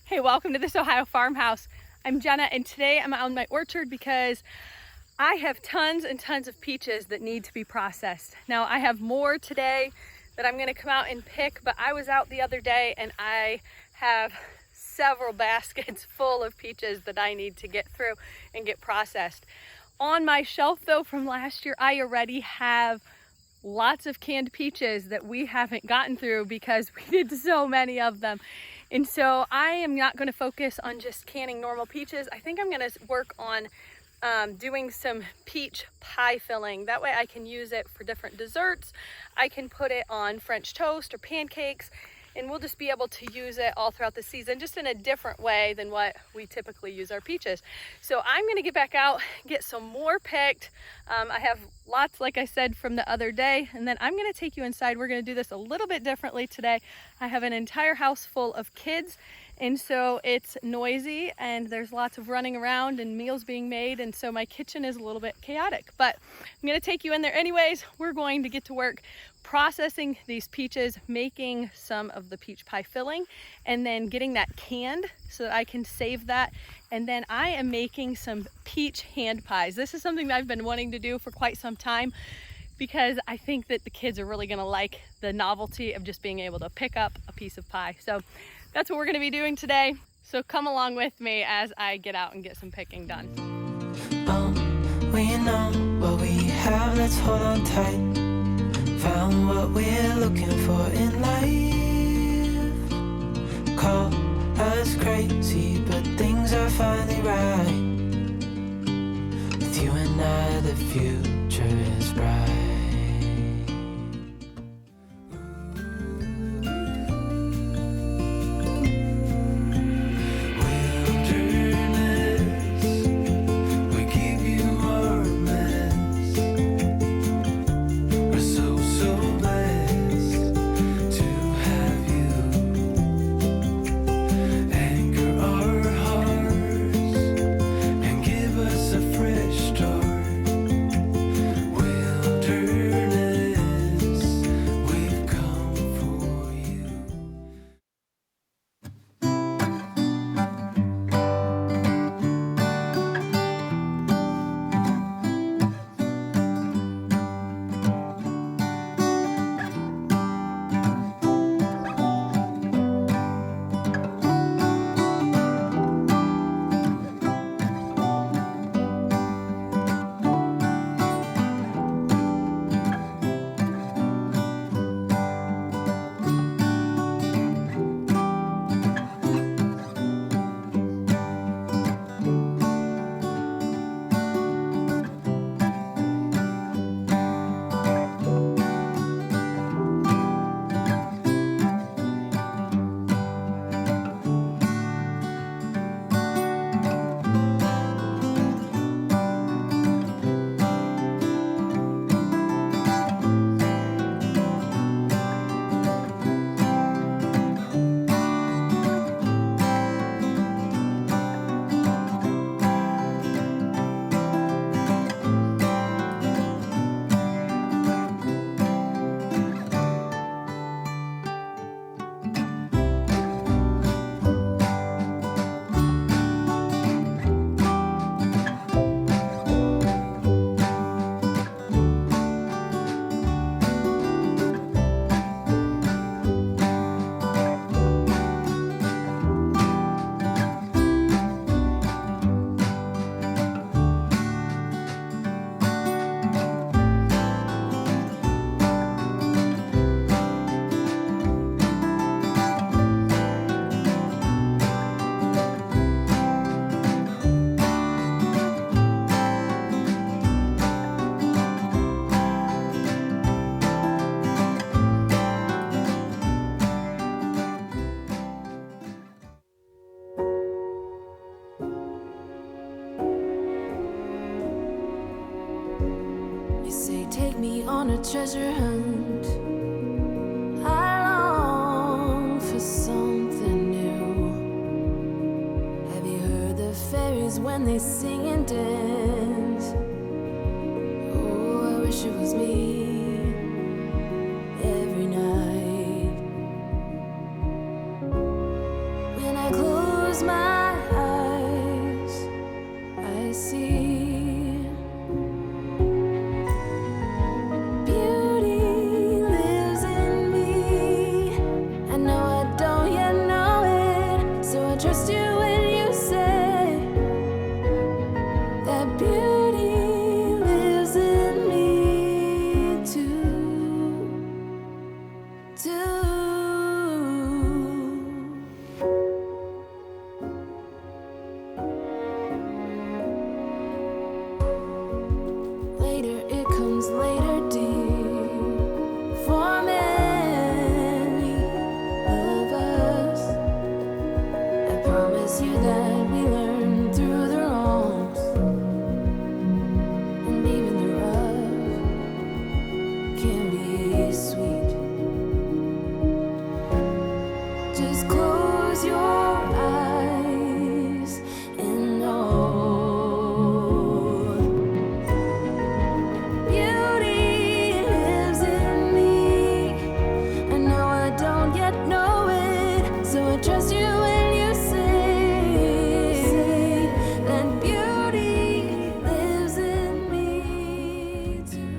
Hey, welcome to This Ohio Farmhouse. I'm Jenna, and today I'm out in my orchard because I have tons and tons of peaches that need to be processed. Now, I have more today that I'm gonna come out and pick, but I was out the other day and I have several baskets full of peaches that I need to get through and get processed. On my shelf though from last year, I already have lots of canned peaches that we haven't gotten through because we did so many of them. And so I am not going to focus on just canning normal peaches. I think I'm going to work on doing some peach pie filling. That way I can use it for different desserts. I can put it on French toast or pancakes, and we'll just be able to use it all throughout the season, just in a different way than what we typically use our peaches. So I'm gonna get back out, get some more picked. I have lots, like I said, from the other day, and then I'm gonna take you inside. We're gonna do this a little bit differently today. I have an entire house full of kids, and so it's noisy and there's lots of running around and meals being made, and so my kitchen is a little bit chaotic, but I'm gonna take you in there anyways. We're going to get to work processing these peaches, making some of the peach pie filling, and then getting that canned so that I can save that. And then I am making some peach hand pies. This is something that I've been wanting to do for quite some time because I think that the kids are really gonna like the novelty of just being able to pick up a piece of pie. So that's what we're gonna be doing today. So come along with me as I get out and get some picking done. We know what we have, let's hold on tight. Found what we're looking for in life. Call us crazy, but things are finally right. With you and I, the future is bright. Take me on a treasure hunt. I long for something new. Have you heard the fairies when they sing and dance? Oh, I wish it was me every night. When I close close my eyes, I see beauty lives in me. I know I don't yet know it, so I trust you when you say that beauty lives in me too. Later, it comes later, dear, for many of us. I promise you that we learn through the wrongs, and even the rough can be sweet. Just close your eyes and know beauty lives in me. I know I don't yet know it, so I trust you when you say that beauty lives in me too.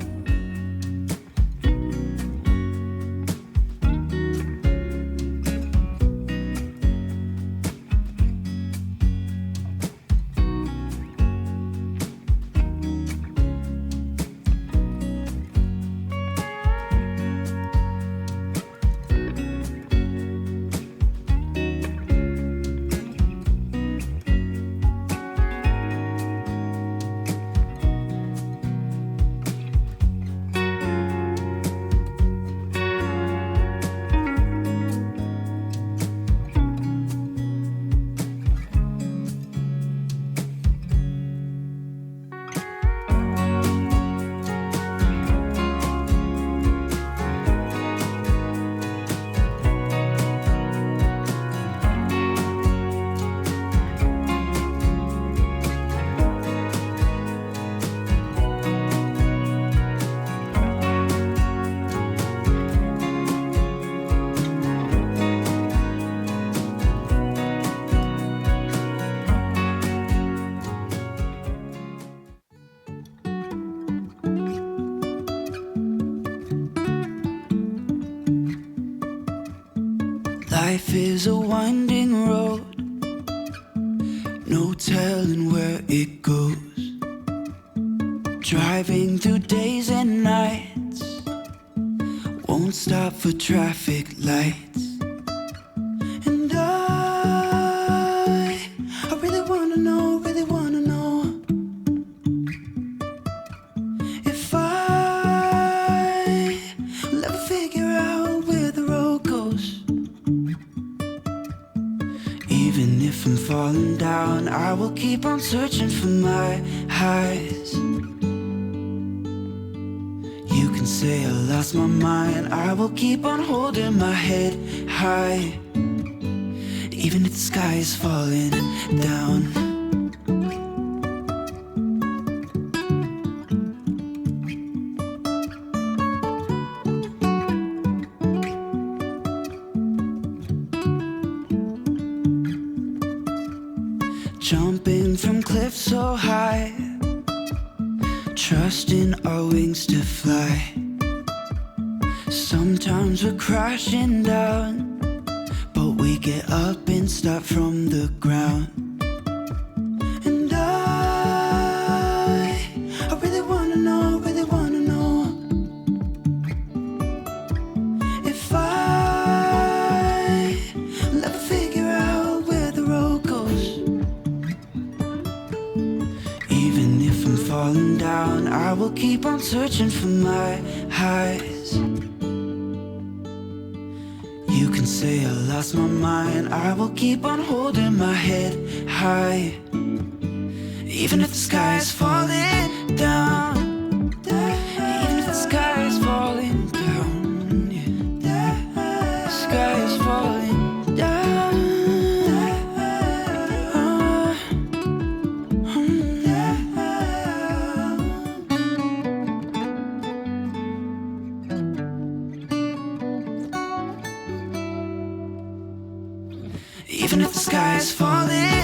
Life is a winding road, no telling where it goes. Driving through days and nights, won't stop for traffic lights. And I really wanna know if I will ever figure out where the road goes. Even if I'm falling down, I will keep on searching for my highs. You can say I lost my mind, I will keep on holding my head high. Even if the sky is falling down. Jumping from cliffs so high, trusting our wings to fly. Sometimes we're crashing down, but we get up and start from the ground. And I really wanna know if I will ever figure out where the road goes. Even if I'm falling down, I will keep on searching for my highs. You can say I lost my mind, I will keep on holding my head high. Even if the sky is falling down, even if the sky is falling down, yeah. The sky is falling down. Even if the sky is falling